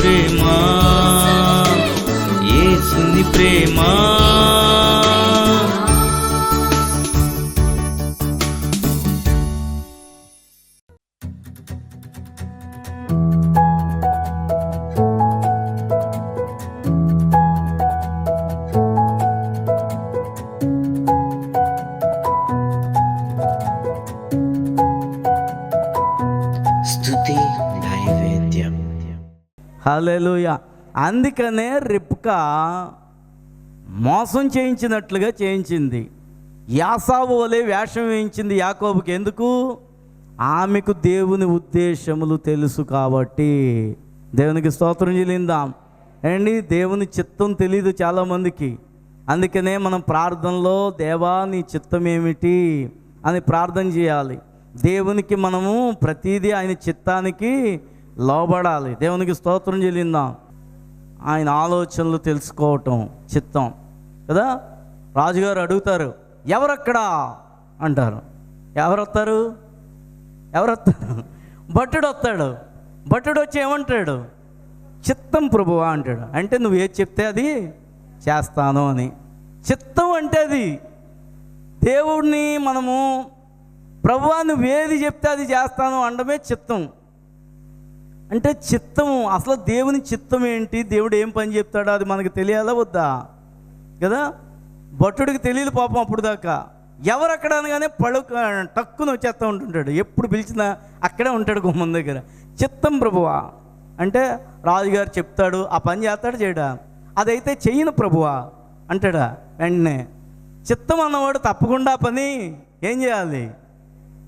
ప్రేమ, యేసుని ప్రేమ. స్తుతి నైవేద్యం. హల్లెలూయా. అందుకనే రిబ్కా మోసం చేయించినట్లుగా చేయించింది. యాసావు వలె వేషం వేయించింది యాకోబుకి. ఎందుకు? ఆమెకు దేవుని ఉద్దేశములు తెలుసు కాబట్టి. దేవునికి స్తోత్రం చెల్లిందాం. అండి, దేవుని చిత్తం తెలీదు చాలామందికి. అందుకనే మనం ప్రార్థనలో దేవా నీ చిత్తం ఏమిటి అని ప్రార్థన చేయాలి. దేవునికి మనము ప్రతిదీ ఆయన చిత్తానికి లోబడాలి. దేవునికి స్తోత్రం చెల్లిందాం. ఆయన ఆలోచనలు తెలుసుకోవటం చిత్తం కదా. రాజుగారు అడుగుతారు, ఎవరక్కడా అంటారు. ఎవరొస్తారు? భట్టుడు వస్తాడు. భట్టుడు వచ్చి ఏమంటాడు? చిత్తం ప్రభువా అంటాడు. అంటే నువ్వు ఏది చెప్తే అది చేస్తాను అని. చిత్తం అంటే అది దేవుడిని మనము ప్రభువా నువ్వు ఏది చెప్తే అది చేస్తాను అనడమే చిత్తం. అంటే చిత్తం అసలు దేవుని చిత్తం ఏంటి, దేవుడు ఏం పని చెప్తాడో అది మనకు తెలియాలా వద్దా కదా. భట్టుడికి తెలియదు పాపం అప్పుడు దాకా. ఎవరు అక్కడ అనగానే టక్కున వచ్చేస్తూ ఉంటుంటాడు. ఎప్పుడు పిలిచినా అక్కడే ఉంటాడు గుమ్మం దగ్గర. చిత్తం ప్రభువా అంటే రాజుగారు చెప్తాడు, ఆ పని చేస్తాడు చేయడా. అదైతే చెయ్యను ప్రభువా అంటాడా. వెంటనే చిత్తం అన్నవాడు తప్పకుండా పని ఏం చేయాలి?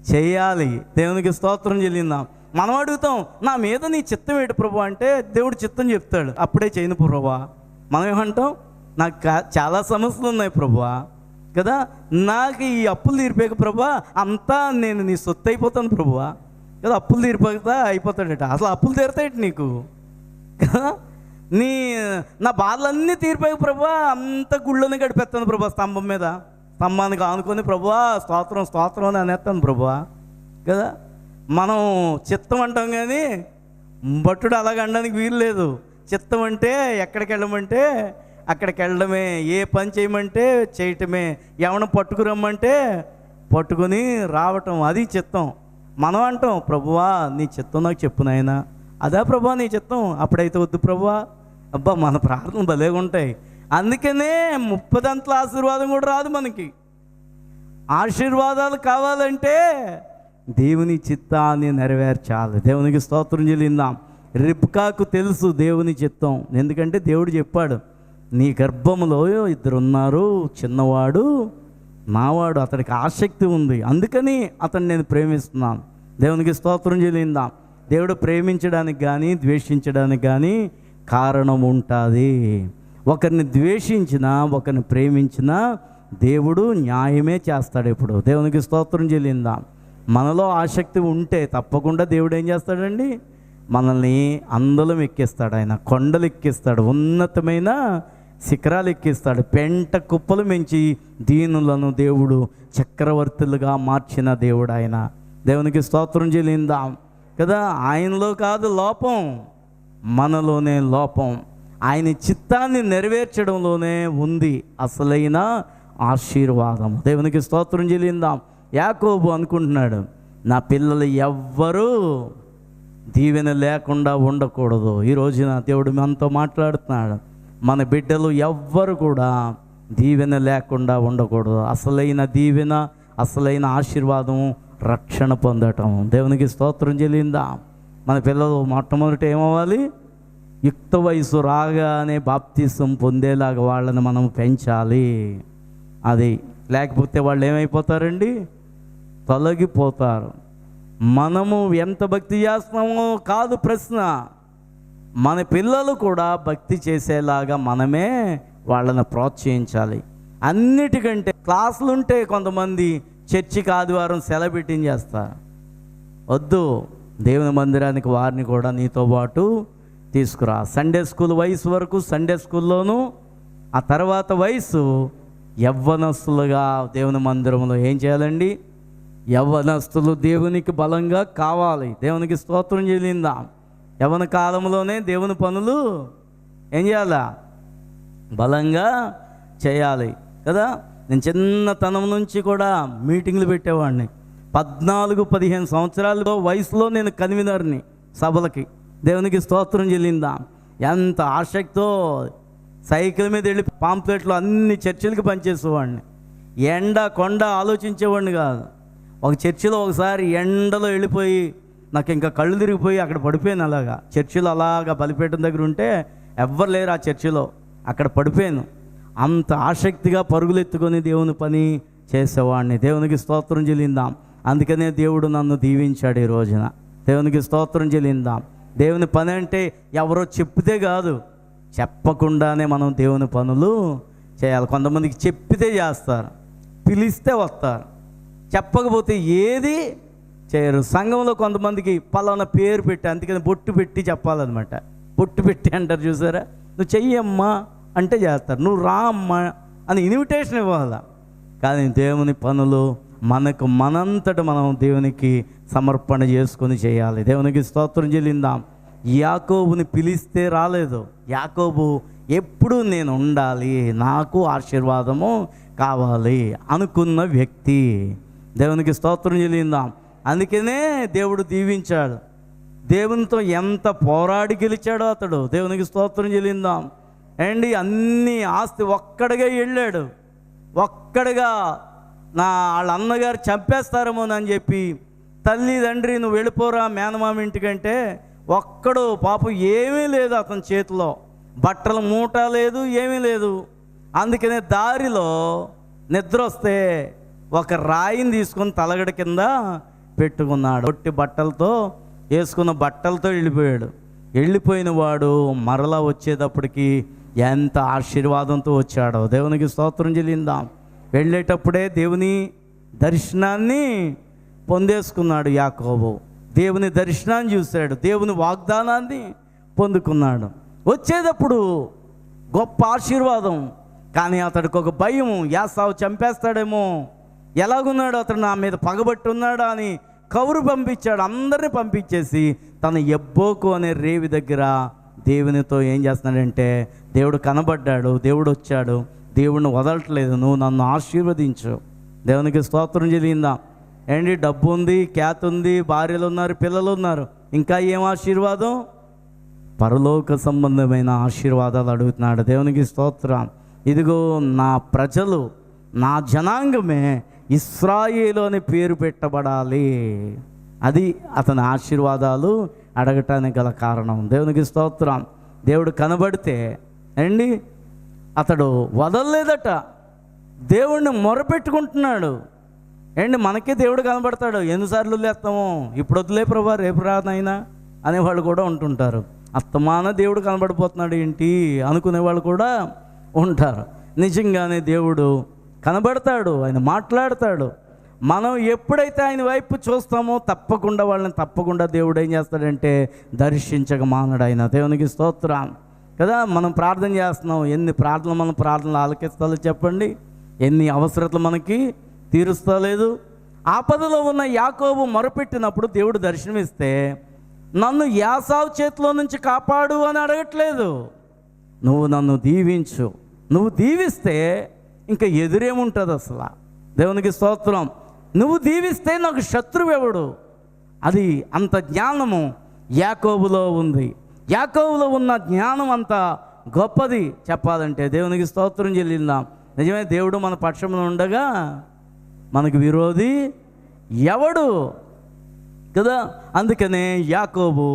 చెయ్యాలి. దేవునికి స్తోత్రం చెల్లిందాం. మనం అడుగుతాం, నా మీద నీ చిత్తం ఏంటి ప్రభు అంటే దేవుడు చిత్తం చెప్తాడు, అప్పుడే చేయను ప్రభువా. మనం ఏమంటాం? నాకు చాలా సమస్యలు ఉన్నాయి ప్రభువా కదా, నాకు ఈ అప్పులు తీరిపోయాక ప్రభువా అంతా నేను నీ సొత్తు అయిపోతాను ప్రభువా కదా. అప్పులు తీరిపోతా అయిపోతాడట. అసలు అప్పులు తీరుతాయట నీకు కదా. నా బాధలన్నీ తీరిపోయాక ప్రభువా అంత గుళ్ళోనే గడిపేస్తాను ప్రభువా. స్తంభం మీద స్తంభానికి ఆనుకొని ప్రభువా స్తోత్రం స్తోత్రం అని అనేస్తాను ప్రభువా కదా. మనం చిత్తం అంటాం కానీ భట్టుడు అలాగ అనడానికి వీలు లేదు. చిత్తం అంటే ఎక్కడికి వెళ్ళమంటే అక్కడికి వెళ్ళడమే, ఏ పని చేయమంటే చేయటమే, ఎవరిని పట్టుకురమ్మంటే పట్టుకొని రావటం, అది చిత్తం. మనం అంటాం ప్రభువా నీ చిత్తం నాకు చెప్పు నాయనా. అదా ప్రభువా నీ చిత్తం, అప్పుడైతే వద్దు ప్రభువా. అబ్బా మన ప్రార్థనలు భలేగా ఉంటాయి. అందుకనే 30 ఆశీర్వాదం కూడా రాదు మనకి. ఆశీర్వాదాలు కావాలంటే దేవుని చిత్తాన్ని నెరవేర్చాలి. దేవునికి స్తోత్రం చెల్లిందాం. రిబ్కాకు తెలుసు దేవుని చిత్తం. ఎందుకంటే దేవుడు చెప్పాడు, నీ గర్భములో 2 ఉన్నారు, చిన్నవాడు నావాడు, అతడికి ఆసక్తి ఉంది, అందుకని అతన్ని నేను ప్రేమిస్తున్నాను. దేవునికి స్తోత్రం చెల్లిందాం. దేవుడు ప్రేమించడానికి కానీ ద్వేషించడానికి కానీ కారణం ఉంటుంది. ఒకరిని ద్వేషించినా ఒకరిని ప్రేమించినా దేవుడు న్యాయమే చేస్తాడు ఎప్పుడు. దేవునికి స్తోత్రం చెల్లిందాం. మనలో ఆసక్తి ఉంటే తప్పకుండా దేవుడు ఏం చేస్తాడండి? మనల్ని అందలం ఎక్కిస్తాడు. ఆయన కొండలు ఎక్కిస్తాడు, ఉన్నతమైన శిఖరాలు ఎక్కిస్తాడు. పెంట కుప్పలు మించి దీనులను దేవుడు చక్రవర్తులుగా మార్చిన దేవుడు ఆయన. దేవునికి స్తోత్రం చెల్లిందాం కదా. ఆయనలో కాదు లోపం, మనలోనే లోపం. ఆయన చిత్తాన్ని నెరవేర్చడంలోనే ఉంది అసలైన ఆశీర్వాదం. దేవునికి స్తోత్రం చెల్లిందాం. యాకోబు అనుకుంటున్నాడు, నా పిల్లలు ఎవ్వరూ దీవెన లేకుండా ఉండకూడదు. ఈ రోజున దేవుడు మనతో మాట్లాడుతున్నాడు, మన బిడ్డలు ఎవ్వరు కూడా దీవెన లేకుండా ఉండకూడదు. అసలైన దీవెన, అసలైన ఆశీర్వాదం రక్షణ పొందటం. దేవునికి స్తోత్రం చెల్లిందాం. మన పిల్లలు మొట్టమొదట ఏమవ్వాలి? యుక్త వయసు రాగానే బాప్తిసం పొందేలాగా వాళ్ళని మనం పెంచాలి. అది లేకపోతే వాళ్ళు ఏమైపోతారండి? తొలగిపోతారు. మనము ఎంత భక్తి చేస్తున్నామో కాదు ప్రశ్న, మన పిల్లలు కూడా భక్తి చేసేలాగా మనమే వాళ్ళని ప్రోత్సహించాలి. అన్నిటికంటే క్లాసులు ఉంటే కొంతమంది చర్చికి ఆదివారం సెలవు పెట్టించేస్తారు. వద్దు, దేవుని మందిరానికి వారిని కూడా నీతో పాటు తీసుకురా. సండే స్కూల్ వయసు వరకు సండే స్కూల్లోనూ, ఆ తర్వాత వయసు యవ్వనస్తులుగా దేవుని మందిరంలో ఏం చేయాలండి? యవ్వనస్తులు దేవునికి బలంగా కావాలి. దేవునికి స్తోత్రం చెల్లిందాం. యవ్వన కాలంలోనే దేవుని పనులు ఏం చేయాలా? బలంగా చేయాలి కదా. నేను చిన్నతనం నుంచి కూడా మీటింగ్లు పెట్టేవాడిని. 14-15 సంవత్సరాల వయసులో నేను కన్వీనర్ని సభలకి. దేవునికి స్తోత్రం చెల్లిందా. ఎంత ఆసక్తితో సైకిల్ మీద వెళ్ళి పాంప్లెట్లు అన్ని చర్చిలకి పనిచేసేవాడిని. ఎండ కొండ ఆలోచించేవాడిని కాదు. ఒక చర్చిలో ఒకసారి ఎండలో వెళ్ళిపోయి నాకు ఇంకా కళ్ళు తిరిగిపోయి అక్కడ పడిపోయాను. అలాగా చర్చిలో అలాగా బలిపీఠం దగ్గర ఉంటే ఎవ్వరు లేరు ఆ చర్చిలో, అక్కడ పడిపోయాను. అంత ఆసక్తిగా పరుగులు ఎత్తుకొని దేవుని పని చేసేవాడిని. దేవునికి స్తోత్రం చెల్లిందాం. అందుకనే దేవుడు నన్ను దీవించాడు ఈ రోజున. దేవునికి స్తోత్రం చెల్లిందాం. దేవుని పని అంటే ఎవరో చెప్తే కాదు, చెప్పకుండానే మనం దేవుని పనులు చేయాలి. కొంతమందికి చెప్పితే చేస్తారు, పిలిస్తే వస్తారు, చెప్పకపోతే ఏది చేయరు. సంఘంలో కొంతమందికి పలానా పేరు పెట్టి, అందుకని బొట్టు పెట్టి చెప్పాలన్నమాట. బొట్టు పెట్టి అంటారు చూసారా. నువ్వు చెయ్యమ్మా అంటే చేస్తారు, నువ్వు రా అమ్మా అని ఇన్విటేషన్ ఇవ్వాలి. కానీ దేవుని పనులు మనకు మనంతట మనం దేవునికి సమర్పణ చేసుకొని చేయాలి. దేవునికి స్తోత్రం చెల్లిందాం. యాకోబుని పిలిస్తే రాలేదు. యాకోబు ఎప్పుడు నేను ఉండాలి, నాకు ఆశీర్వాదము కావాలి అనుకున్న వ్యక్తి. దేవునికి స్తోత్రం చెల్లిందాం. అందుకనే దేవుడు దీవించాడు. దేవునితో ఎంత పోరాడి గెలిచాడో అతడు. దేవునికి స్తోత్రం చెల్లిందాం. అండి అన్ని ఆస్తి ఒక్కడిగా వెళ్ళాడు. ఒక్కడిగా వాళ్ళ అన్నగారు చంపేస్తారేమోనని చెప్పి తల్లి తండ్రి నువ్వు వెళ్ళిపోరా మేనమామ ఇంటికంటే ఒక్కడు పాపం ఏమీ లేదు అతని చేతిలో, బట్టల మూట లేదు, ఏమీ లేదు. అందుకనే దారిలో నిద్ర వస్తే ఒక రాయిని తీసుకొని తలగడ కింద పెట్టుకున్నాడు. ఒట్టి బట్టలతో వేసుకున్న బట్టలతో వెళ్ళిపోయాడు. వెళ్ళిపోయిన వాడు మరలా వచ్చేటప్పటికి ఎంత ఆశీర్వాదంతో వచ్చాడో. దేవునికి స్తోత్రం చెల్లిందాం. వెళ్ళేటప్పుడే దేవుని దర్శనాన్ని పొందేసుకున్నాడు యాకోబు. దేవుని దర్శనాన్ని చూశాడు, దేవుని వాగ్దానాన్ని పొందుకున్నాడు. వచ్చేటప్పుడు గొప్ప ఆశీర్వాదం. కానీ అతడికి ఒక భయం, యాసావు చంపేస్తాడేమో, ఎలాగున్నాడు అతడు, నా మీద పగబట్టి ఉన్నాడా అని కౌరు పంపించాడు. అందరినీ పంపించేసి తన ఎబ్బోకు అనే రేవి దగ్గర దేవునితో ఏం చేస్తున్నాడంటే, దేవుడు కనబడ్డాడు, దేవుడు వచ్చాడు, దేవుడిని వదలట్లేదు, నువ్వు నన్ను ఆశీర్వదించు. దేవునికి స్తోత్రం చెల్లిందా. ఏంటి, డబ్బు ఉంది, ఖ్యాతి ఉంది, భార్యలు ఉన్నారు, పిల్లలు ఉన్నారు, ఇంకా ఏం ఆశీర్వాదం? పరలోక సంబంధమైన ఆశీర్వాదాలు అడుగుతున్నాడు. దేవునికి స్తోత్రం. ఇదిగో నా ప్రజలు, నా జనాంగమే ఇశ్రాయేలు అని పేరు పెట్టబడాలి. అది అతని ఆశీర్వాదాలు అడగటానికి గల కారణం. దేవునికి స్తోత్రం. దేవుడు కనబడితే అండి అతడు వదలలేదట, దేవుడిని మొరపెట్టుకుంటున్నాడు. ఏంటి, మనకే దేవుడు కనబడతాడు, ఎన్నిసార్లు వదిలేస్తాము, ఇప్పుడు వదిలే ప్రభా రేపు రానైనా అనేవాళ్ళు కూడా ఉంటుంటారు. అస్తమాన దేవుడు కనబడిపోతున్నాడు ఏంటి అనుకునేవాళ్ళు కూడా ఉంటారు. నిజంగానే దేవుడు కనబడతాడు, ఆయన మాట్లాడతాడు. మనం ఎప్పుడైతే ఆయన వైపు చూస్తామో తప్పకుండా దేవుడు ఏం చేస్తాడంటే దర్శించక మానడు ఆయన. దేవునికి స్తోత్రం కదా. మనం ప్రార్థన చేస్తున్నాం, ఎన్ని ప్రార్థనలు మనం ప్రార్థనలు ఆలకిస్తాలో చెప్పండి, ఎన్ని అవసరతలు మనకి తీరుస్తలేదు. ఆపదలో ఉన్న యాకోబు మొరపెట్టినప్పుడు దేవుడు దర్శనమిస్తే నన్ను యాసావు చేతిలో నుంచి కాపాడు అని అడగట్లేదు, నువ్వు నన్ను దీవించు. నువ్వు దీవిస్తే ఇంకా ఎదురేముంటుంది అసలు. దేవునికి స్తోత్రం. నువ్వు దీవిస్తే నాకు శత్రువు ఎవడు? అది అంత జ్ఞానము యాకోబులో ఉంది. యాకోబులో ఉన్న జ్ఞానం అంత గొప్పది చెప్పాలంటే. దేవునికి స్తోత్రం చెల్లిందాం. నిజమే, దేవుడు మన పక్షంలో ఉండగా మనకు విరోధి ఎవడు కదా. అందుకనే యాకోబు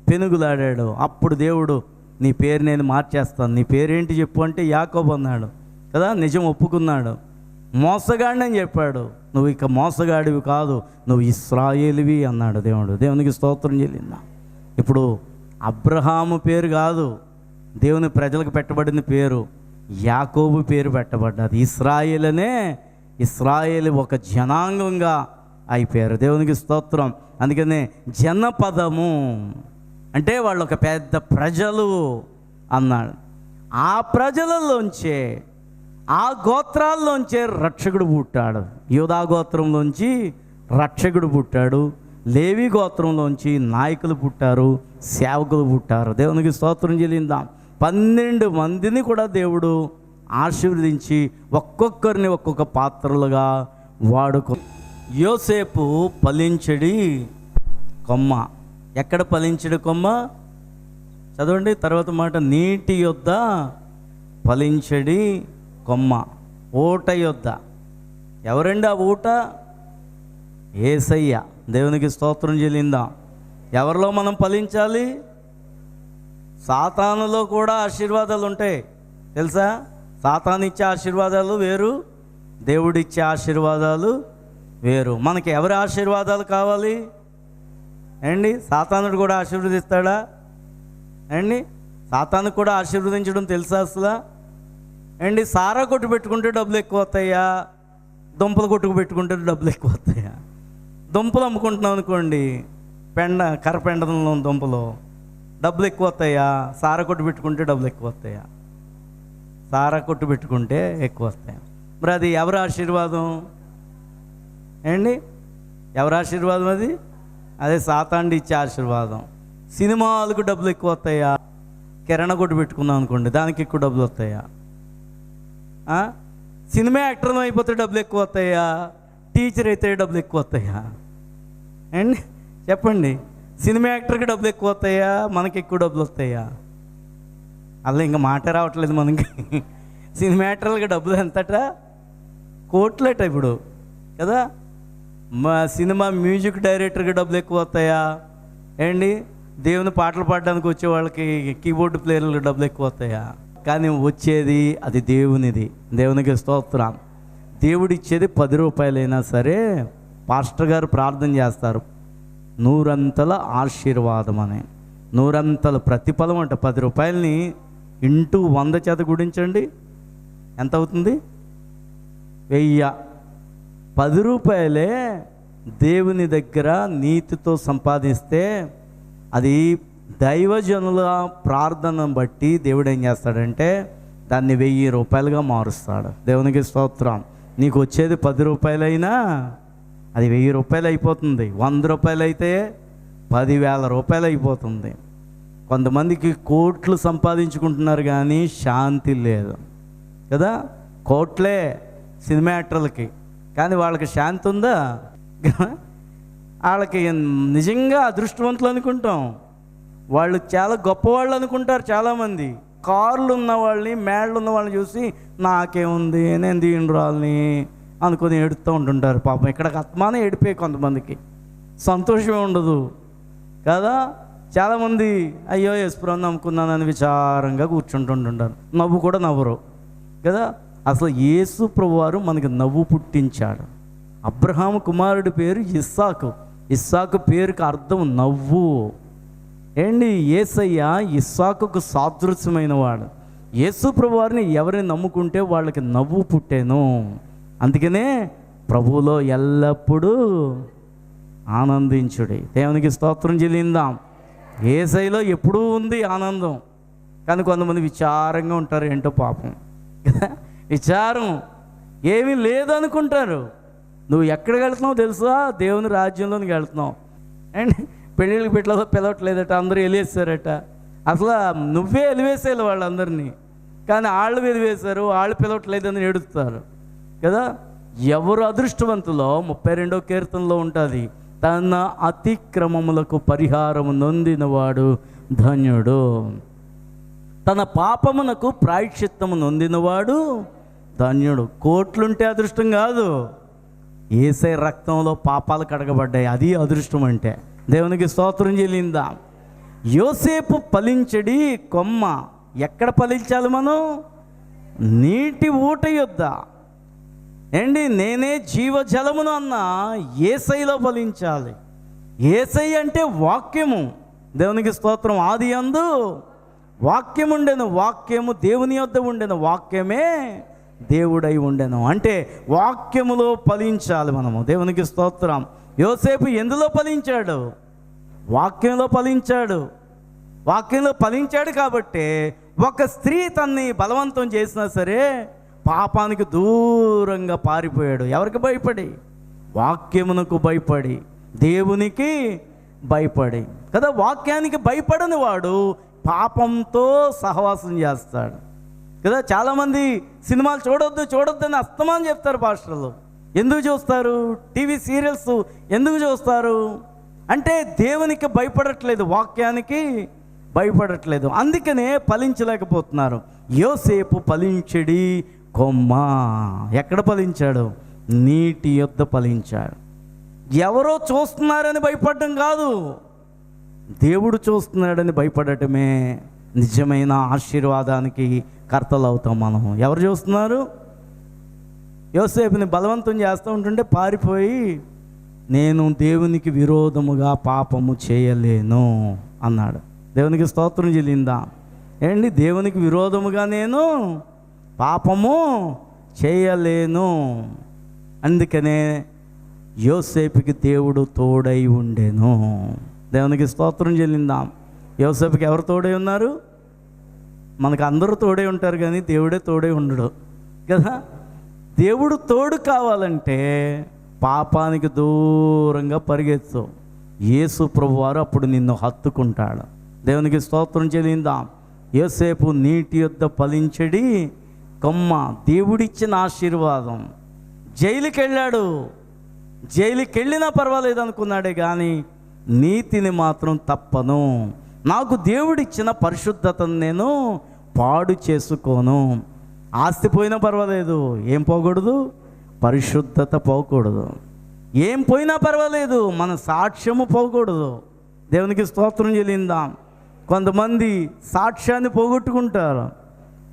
పెనుగులాడాడు. అప్పుడు దేవుడు నీ పేరు నేను మార్చేస్తాను, నీ పేరేంటి చెప్పు అంటే యాకోబు అన్నాడు కదా. నిజం ఒప్పుకున్నాడు. మోసగాడిని అని చెప్పాడు. నువ్వు ఇక మోసగాడివి కాదు, నువ్వు ఇశ్రాయేలువి అన్నాడు దేవుడు. దేవునికి స్తోత్రం చెల్లిందా. ఇప్పుడు అబ్రహాము పేరు కాదు దేవుని ప్రజలకు పెట్టబడిన పేరు, యాకోబు పేరు పెట్టబడ్డది. ఇశ్రాయేల్ అనే ఇశ్రాయేలు ఒక జనాంగంగా అయిపోయారు. దేవునికి స్తోత్రం. అందుకనే జనపదము అంటే వాళ్ళు ఒక పెద్ద ప్రజలు అన్నాడు. ఆ ప్రజలలోంచే, ఆ గోత్రాల్లోంచే రక్షకుడు పుట్టాడు. యూదా గోత్రంలోంచి రక్షకుడు పుట్టాడు. లేవి గోత్రంలోంచి నాయకులు పుట్టారు, సేవకులు పుట్టారు. దేవునికి స్తోత్రం చెల్లిందాం. 12 మందిని కూడా దేవుడు ఆశీర్వదించి ఒక్కొక్కరిని ఒక్కొక్క పాత్రలుగా వాడుకో. యోసేపు ఫలించడి కొమ్మ. ఎక్కడ ఫలించడి కొమ్మ? చదవండి తర్వాత మాట. నీటి యొద్ద ఫలించడి కొమ్మ, ఊట యొద్ద. ఎవరండి ఆ ఊట? యేసయ్య. దేవునికి స్తోత్రం చెల్లిందాం. ఎవరిలో మనం ఫలించాలి? సాతానులో కూడా ఆశీర్వాదాలు ఉంటాయి తెలుసా? సాతాను ఇచ్చే ఆశీర్వాదాలు వేరు, దేవుడిచ్చే ఆశీర్వాదాలు వేరు. మనకి ఎవరి ఆశీర్వాదాలు కావాలి అండి? సాతానుడు కూడా ఆశీర్వదిస్తాడా అండి? సాతాను కూడా ఆశీర్వదించడం తెలుసా అసలు అండి? సారా కొట్టు పెట్టుకుంటే డబ్బులు ఎక్కువ వస్తాయా? దుంపలు కొట్టుకు పెట్టుకుంటే డబ్బులు ఎక్కువ వస్తాయా? దుంపలు అమ్ముకుంటున్నాం అనుకోండి, కర్రపెండలో దుంపలు, డబ్బులు ఎక్కువ వస్తాయా? సారా కొట్టు పెట్టుకుంటే డబ్బులు ఎక్కువ వస్తాయా? సారా కొట్టు పెట్టుకుంటే ఎక్కువ వస్తాయి. మరి అది ఎవరి ఆశీర్వాదం ఏంటి? ఎవరి ఆశీర్వాదం అది? అదే సాతాండి ఇచ్చే ఆశీర్వాదం. సినిమాలకు డబ్బులు ఎక్కువ వస్తాయా? కిరాణా కొట్టు పెట్టుకున్నాం అనుకోండి, దానికి ఎక్కువ డబ్బులు వస్తాయా? సినిమా యాక్టర్లు అయిపోతే డబ్బులు ఎక్కువ వస్తాయా? టీచర్ అయితే డబ్బులు ఎక్కువ వస్తాయా అండి? చెప్పండి. సినిమా యాక్టర్కి డబ్బులు ఎక్కువ వస్తాయా? మనకి ఎక్కువ డబ్బులు వస్తాయా? అలా ఇంకా మాట రావట్లేదు మనకి. సినిమా యాక్టర్లకి డబ్బులు ఎంతట? కోట్లట ఇప్పుడు కదా. మా సినిమా మ్యూజిక్ డైరెక్టర్కి డబ్బులు ఎక్కువ వస్తాయా ఏంటి? దేవుని పాటలు పాడడానికి వచ్చే వాళ్ళకి, కీబోర్డ్ ప్లేయర్లకు డబ్బులు ఎక్కువ వస్తాయా? కానీ వచ్చేది అది దేవునిది. దేవునికి స్తోత్రం. దేవుడిచ్చేది 10 రూపాయలైనా సరే పాస్టర్ గారు ప్రార్థన చేస్తారు, 100 ఆశీర్వాదం అని, 100 ప్రతిఫలం అంట. 10 రూపాయలని ఇంటూ 100 చేత గుడించండి, ఎంత అవుతుంది? 1000. 10 రూపాయలే దేవుని దగ్గర నీతితో సంపాదిస్తే అది దైవజనుల ప్రార్థనను బట్టి దేవుడు ఏం చేస్తాడంటే దాన్ని 1000 రూపాయలుగా మారుస్తాడు. దేవునికి స్తోత్రం. నీకు వచ్చేది 10 రూపాయలైనా అది 1000 రూపాయలు అయిపోతుంది. 100 రూపాయలు అయితే 10,000 రూపాయలు అయిపోతుంది. కొంతమందికి కోట్లు సంపాదించుకుంటున్నారు కానీ శాంతి లేదు కదా. కోట్లే సినిమా యాక్టర్లకి, కానీ వాళ్ళకి శాంతి ఉందా? వాళ్ళకి నిజంగా అదృష్టవంతులు అనుకుంటాం, వాళ్ళు చాలా గొప్పవాళ్ళు అనుకుంటారు చాలామంది. కార్లు ఉన్న వాళ్ళని, మేళ్ళు ఉన్న వాళ్ళని చూసి నాకేముంది, నేను దీనిరాలని అనుకుని ఏడుస్తూ ఉంటుంటారు. పాపం ఇక్కడికి ఆత్మానే ఏడిపోయి కొంతమందికి సంతోషమే ఉండదు కదా. చాలామంది అయ్యో యేసుప్రభుని నమ్ముకున్నానని విచారంగా కూర్చుంటుంటారు, నవ్వు కూడా నవ్వరు కదా. అసలు యేసు ప్రభువారు మనకి నవ్వు పుట్టించాడు. అబ్రహాము కుమారుడి పేరు ఇస్సాకు. ఇస్సాకు పేరుకి అర్థం నవ్వు ఏంటి? యేసయ్య ఇస్సాకుకు సాదృశ్యమైన వాడు. యేసు ప్రభువారిని ఎవరిని నమ్ముకుంటే వాళ్ళకి నవ్వు పుట్టేను. అందుకనే ప్రభువులో ఎల్లప్పుడూ ఆనందించుడి. దేవునికి స్తోత్రం చెల్లిందాం. యేసయ్యలో ఎప్పుడూ ఉంది ఆనందం, కానీ కొంతమంది విచారంగా ఉంటారు. ఏంటో పాపం విచారం ఏమీ లేదనుకుంటారు. నువ్వు ఎక్కడికి వెళ్తున్నావు తెలుసా? దేవుని రాజ్యంలోనికి వెళ్తున్నావు. అండ్ పెళ్ళిళ్ళకి పిలవట్లేదట, అందరూ వెలివేశారట. అసలు నువ్వే వెలివేసేయాలి వాళ్ళందరినీ, కానీ వాళ్ళు వెలివేశారు, వాళ్ళు పిలవట్లేదని ఏడుస్తారు కదా. ఎవరు అదృష్టవంతులో 32వ కీర్తనలో ఉంటుంది, తన అతిక్రమములకు పరిహారము నొందినవాడు ధన్యుడు, తన పాపమునకు ప్రాయశ్చిత్తము నొందినవాడు ధన్యుడు. కోట్లుంటే అదృష్టం కాదు, యేసయ్య రక్తంలో పాపాలు కడగబడ్డాయి, అది అదృష్టం అంటే. దేవునికి స్తోత్రం చెల్లిందా. యోసేపు ఫలించడి కొమ్మ. ఎక్కడ ఫలించాలి మనం? నీటి ఊట యొద్ద. ఏంటి? నేనే జీవజలమును అన్న యేసయ్యలో ఫలించాలి. యేసయ్య అంటే వాక్యము. దేవునికి స్తోత్రం. ఆది యందు వాక్యం ఉండెను, వాక్యము దేవుని యొద్ద ఉండెను, వాక్యమే దేవుడై ఉండెను. అంటే వాక్యములో ఫలించాలి మనము. దేవునికి స్తోత్రం. యోసేపు ఎందులో ఫలించాడు? వాక్యంలో ఫలించాడు. వాక్యంలో ఫలించాడు కాబట్టి ఒక స్త్రీ తన్ని బలవంతం చేసినా సరే పాపానికి దూరంగా పారిపోయాడు. ఎవరికి భయపడి? వాక్యమునకు భయపడి. దేవునికి భయపడి కదా. వాక్యానికి భయపడని వాడు పాపంతో సహవాసం చేస్తాడు కదా. చాలామంది సినిమాలు చూడొద్దు అని అస్తమానం చెప్తారు పాస్టర్లు. ఎందుకు చూస్తారు? టీవీ సీరియల్స్ ఎందుకు చూస్తారు అంటే దేవునికి భయపడట్లేదు, వాక్యానికి భయపడట్లేదు, అందుకనే ఫలించలేకపోతున్నారు. యోసేపు ఫలించడి కొమ్మ. ఎక్కడ ఫలించాడు? నీటి యొద్ద ఫలించాడు. ఎవరో చూస్తున్నారని భయపడడం కాదు, దేవుడు చూస్తున్నాడని భయపడటమే నిజమైన ఆశీర్వాదానికి కర్తలు అవుతాం మనం. ఎవరు చూస్తున్నారు? యోసేపుని బలవంతం చేస్తూ ఉంటుంటే పారిపోయి, నేను దేవునికి విరోధముగా పాపము చేయలేను అన్నాడు. దేవునికి స్తోత్రం చెల్లిందా ఏంటి? దేవునికి విరోధముగా నేను పాపము చేయలేను. అందుకనే యోసేపుకి దేవుడు తోడై ఉండెను. దేవునికి స్తోత్రం చెల్లిందాం. యోసేపుకి ఎవరు తోడై ఉన్నారు? మనకు అందరూ తోడే ఉంటారు కానీ దేవుడే తోడే ఉండడు కదా. దేవుడు తోడు కావాలంటే పాపానికి దూరంగా పరిగెత్తు. యేసు ప్రభువారు అప్పుడు నిన్ను హత్తుకుంటాడు. దేవునికి స్తోత్రం చెల్లిందాం. యోసేపు నీటి యొద్ద ఫలించడి కొమ్మ, దేవుడిచ్చిన ఆశీర్వాదం. జైలుకి వెళ్ళాడు, జైలుకి వెళ్ళినా పర్వాలేదు అనుకున్నాడే కానీ నీతిని మాత్రం తప్పను, నాకు దేవుడిచ్చిన పరిశుద్ధతను నేను పాడు చేసుకోను. ఆస్తి పోయినా పర్వాలేదు, ఏం పోకూడదు? పరిశుద్ధత పోకూడదు. ఏం పోయినా పర్వాలేదు, మన సాక్ష్యము పోకూడదు. దేవునికి స్తోత్రం చెల్లిందాం. కొంతమంది సాక్ష్యాన్ని పోగొట్టుకుంటారు,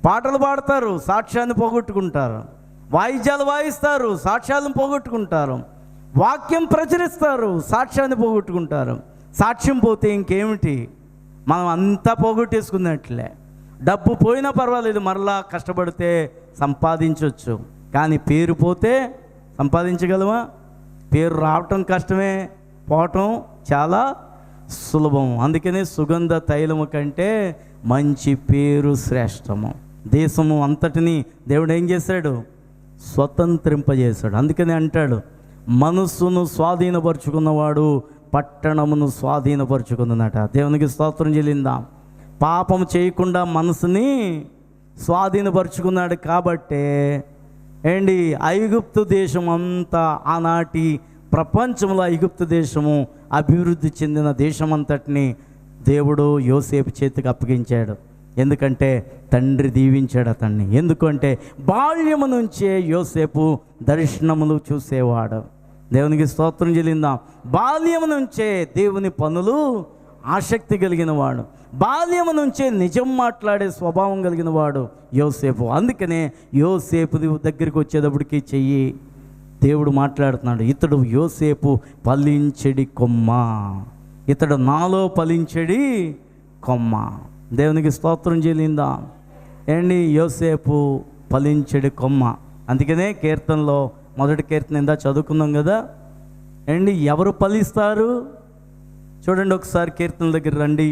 పాటలు పాడతారు, సాక్ష్యాన్ని పోగొట్టుకుంటారు, వాయిద్యాలు వాయిస్తారు, సాక్ష్యాలను పోగొట్టుకుంటారు, వాక్యం ప్రచురిస్తారు, సాక్ష్యాన్ని పోగొట్టుకుంటారు. సాక్ష్యం పోతే ఇంకేమిటి? మనం అంతా పోగొట్టేసుకున్నట్లే. డబ్బు పోయినా పర్వాలేదు, మరలా కష్టపడితే సంపాదించవచ్చు, కానీ పేరు పోతే సంపాదించగలమా? పేరు రావటం కష్టమే, పోవటం చాలా సులభం. అందుకనే సుగంధ తైలము కంటే మంచి పేరు శ్రేష్టము. దేశము అంతటిని దేవుడు ఏం చేశాడు? స్వతంత్రింపజేశాడు. అందుకనే అంటాడు, మనస్సును స్వాధీనపరుచుకున్నవాడు పట్టణమును స్వాధీనపరుచుకుందనట. దేవునికి స్తోత్రం చెల్లిందాం. పాపం చేయకుండా మనసుని స్వాధీనపరుచుకున్నాడు కాబట్టే ఏంటి ఐగుప్తు దేశం అంతా, ఆనాటి ప్రపంచంలో ఐగుప్తు దేశము అభివృద్ధి చెందిన దేశం అంతటిని దేవుడు యోసేపు చేతికి అప్పగించాడు. ఎందుకంటే తండ్రి దీవించాడు అతన్ని. ఎందుకంటే బాల్యము నుంచే యోసేపు దర్శనములు చూసేవాడు. దేవునికి స్తోత్రం చెల్లిందాం. బాల్యము నుంచే దేవుని పనులు ఆసక్తి కలిగిన వాడు, బాల్యము నుంచే నిజం మాట్లాడే స్వభావం కలిగిన వాడు యోసేపు. అందుకనే యోసేపు దగ్గరికి వచ్చేటప్పటికి చెయ్యి దేవుడు మాట్లాడుతున్నాడు, ఇతడు యోసేపు ఫలించెడి కొమ్మ, ఇతడు నాలో ఫలించెడి కొమ్మ. దేవునికి స్తోత్రం చెల్లిందా ఏంటి? యోసేపు ఫలించెడి కొమ్మ. అందుకనే కీర్తనలో మొదటి కీర్తన ఇందా చదువుకున్నాం కదా ఏంటి? ఎవరు ఫలిస్తారు చూడండి ఒకసారి, కీర్తన దగ్గర రండి.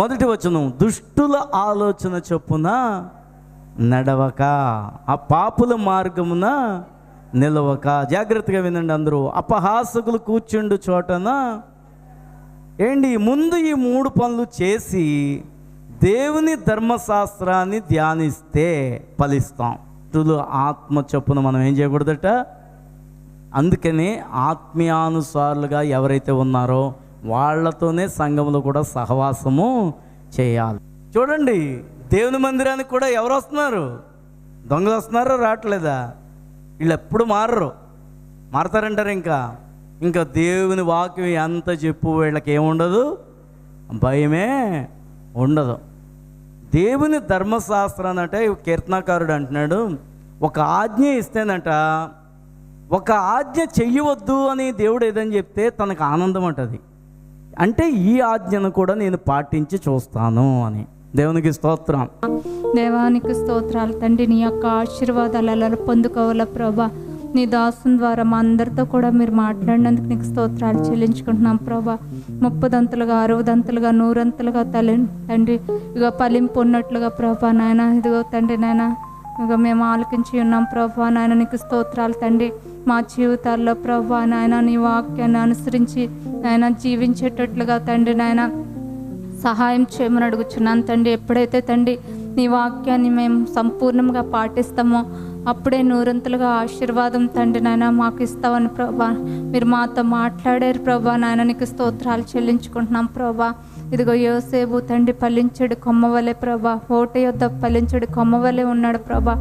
మొదటి వచనం, దుష్టుల ఆలోచన చొప్పున నడవక, ఆ పాపుల మార్గమున నిలవక. జాగ్రత్తగా వినండి అందరూ. అపహాసకులు కూర్చుండు చోటన ఏంటి? ముందు ఈ 3 పనులు చేసి దేవుని ధర్మశాస్త్రాన్ని ధ్యానిస్తే ఫలిస్తాం. దుష్టుల ఆత్మ చొప్పున మనం ఏం చేయకూడదట? అందుకనే ఆత్మీయానుసారులుగా ఎవరైతే ఉన్నారో వాళ్ళతోనే సంఘంలో కూడా సహవాసము చేయాలి. చూడండి, దేవుని మందిరానికి కూడా ఎవరు వస్తున్నారు? దొంగలు వస్తున్నారో రావట్లేదా? వీళ్ళు ఎప్పుడు మారతారంటారు. ఇంకా దేవుని వాక్యం ఎంత చెప్పు వీళ్ళకి ఏముండదు, భయమే ఉండదు. దేవుని ధర్మశాస్త్రాన్ని అంటే కీర్తనాకారుడు అంటున్నాడు, ఒక ఆజ్ఞ ఇస్తేనట, ఒక ఆజ్ఞ చెయ్యవద్దు అని దేవుడు ఏదని చెప్తే తనకు ఆనందం అంటది. అంటే ఈ ఆజ్ఞను కూడా నేను పాటించి చూస్తాను అని. దేవునికి స్తోత్రం. దేవానికి స్తోత్రాలు తండ్రి. నీ యొక్క ఆశీర్వాదాలలో పొందుకోవాల ప్రభా. నీ దాసుని ద్వారా మా అందరితో కూడా మీరు మాట్లాడినందుకు నీకు స్తోత్రాలు చెల్లించుకుంటున్నాం ప్రభా. 30 దంతులుగా 60 దంతులుగా 100 అంతులుగా తండ్రి ఇక ఫలింపు ఉన్నట్లుగా ప్రభా నాయన. ఇదిగో తండ్రి నాయన, ఇక మేము ఆలకించి ఉన్నాం ప్రభా నాయన. నీకు స్తోత్రాలు తండ్రి. మా జీవితాల్లో ప్రభా నాయన నీ వాక్యాన్ని అనుసరించి నాయన జీవించేటట్లుగా తండ్రి నాయన సహాయం చేయమని అడుగుచున్నాను తండ్రి. ఎప్పుడైతే తండ్రి నీ వాక్యాన్ని మేము సంపూర్ణంగా పాటిస్తామో అప్పుడే నూరంతులుగా ఆశీర్వాదం తండ్రి నాయన మాకు ఇస్తామని ప్రభా మీరు మాతో మాట్లాడారు ప్రభా నాయన నీకు స్తోత్రాలు చెల్లించుకుంటున్నాం ప్రభా. ఇదిగో యోసేపు తండ్రి ఫలించడు కొమ్మ వలె ప్రభా, ఓట యొద్ద ఫలించడు కొమ్మ వలె ఉన్నాడు ప్రభా.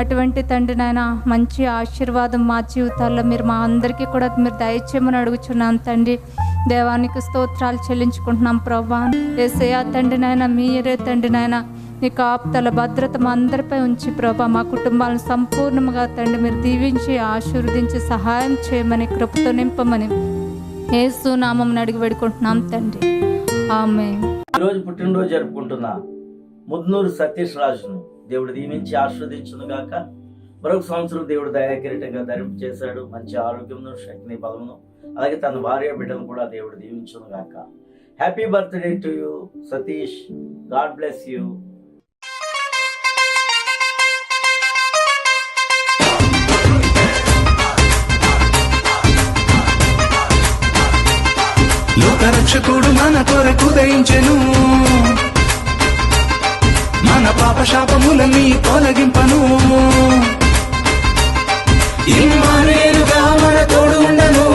అటువంటి తండ్రి నాయన మంచి ఆశీర్వాదం మా జీవితాల్లో మీరు మా అందరికీ కూడా మీరు దయచేయమని అడుగుచున్నాం తండ్రి. దేవానికి స్తోత్రాలు చెల్లించుకుంటున్నాం ప్రభా. యేసయ్యా తండ్రి నాయన మీరే తండ్రి నాయన నీ కాపుదల భద్రత మా అందరిపై ఉంచి ప్రభా మా కుటుంబాలను సంపూర్ణంగా తండ్రి మీరు దీవించి ఆశీర్వదించి సహాయం చేయమని కృపతో నింపమని యేసు నామం అడిగి వేడుకుంటున్నాం తండ్రి. ఆమేన్. ఈరోజు పుట్టినరోజు జరుపుకుంటున్న ముద్నూరు సతీష్ రాజును దేవుడు దీవించి ఆశీర్వదించును గాక. మరొక సంవత్సరం దేవుడు దయాకిరీటంగా ధరింపు చేశాడు. మంచి ఆరోగ్యమును శక్తిని బలమును అలాగే తన భార్య బిడ్డను కూడా దేవుడు దీవించును గాక. Happy birthday to you Satish. God bless you. లోకరక్షకుడు మన కొరకు దయించెను, మన పాప శాపములన్నీ తొలగింపను. ఇమ్మానుయేలుగా మన తోడు ఉండను.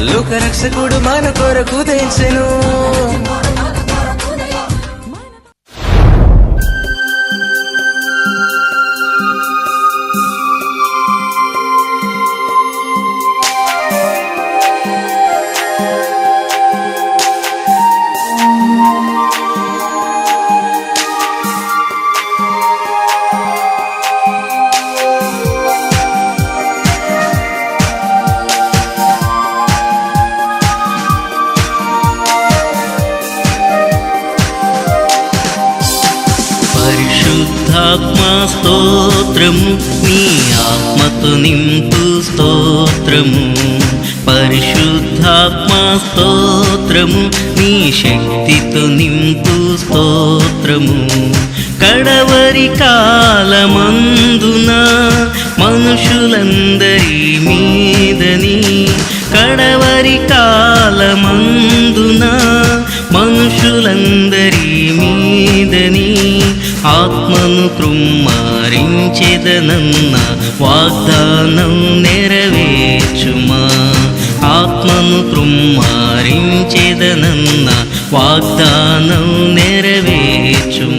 లోకరక్షకుడు మన కొరకు దయించెను. పరిశుద్ధాత్మా స్తోత్రము, నీ ఆత్మతో నింపు స్తోత్రము. పరిశుద్ధాత్మా స్తోత్రము, నీ శక్తితో నింపు స్తోత్రము. కడవరి కాలమందున మనుషులందరి మీదని, కడవరి కాలమందున మనుషులందరి మీదని ఆత్మను కృమ్మారించెదనన్న వాగ్దానం నెరవేర్చుమా. ఆత్మను కృమ్మారించెదనన్న వాగ్దానం నెరవేర్చుమా.